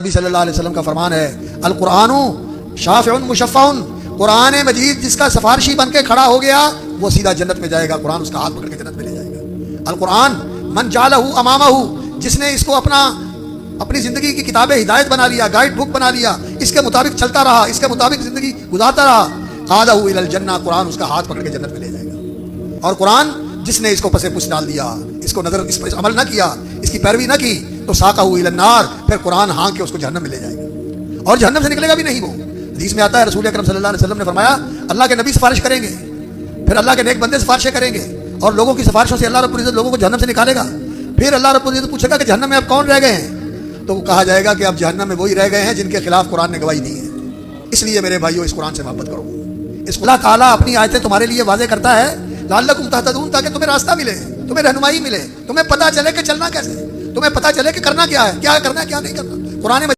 نبی صلی اللہ علیہ وسلم کا فرمان ہے القرآن شافع مشفع، قرآن مجید جس کا سفارشی بن کے کھڑا ہو گیا وہ سیدھا جنت میں جائے گا، قرآن اس کا ہاتھ پکڑ کے جنت میں لے جائے گا۔ القرآن من جعلہ امامہ، جس نے اس کو اپنی زندگی کی کتاب ہدایت بنا لیا، گائیڈ بک بنا لیا، اس کے مطابق چلتا رہا، اس کے مطابق زندگی گزارتا رہا، قادہ الی الجنہ، قرآن اس کا ہاتھ پکڑ کے جنت میں لے جائے گا۔ اور قرآن جس نے اس کو پس پش ڈال دیا، اس کو نظر اس پر عمل نہ کیا، اس کی پیروی نہ کی، تو ساقہ الی النار، پھر قرآن ہانک کے اس کو جہنم میں لے جائے گا اور جہنم سے نکلے گا بھی نہیں۔ وہ حدیث میں آتا ہے رسول اکرم صلی اللہ علیہ وسلم نے فرمایا اللہ کے نبی سفارش کریں گے، پھر اللہ کے نیک بندے سفارشیں کریں گے، اور لوگوں کی سفارشوں سے اللہ رب العزت لوگوں کو جہنم سے نکالے گا۔ پھر اللہ رب العزت پوچھے گا کہ جہنم میں اب کون رہ گئے ہیں، تو وہ کہا جائے گا کہ اب جہنم میں وہی رہ گئے ہیں جن کے خلاف قرآن نے گواہی دی ہے۔ اس لیے میرے بھائیوں اس قرآن سے محبت کرو۔ اس اللہ تعالیٰ اپنی آیتیں تمہارے لیے واضح کرتا ہے لعلکم تہتدون، تاکہ تمہیں راستہ ملے، تمہیں رہنمائی ملے، تمہیں پتہ چلے کہ چلنا کیسے، تمہیں پتہ چلے کہ کرنا کیا ہے، کیا کرنا ہے کیا نہیں کرنا۔ قرآن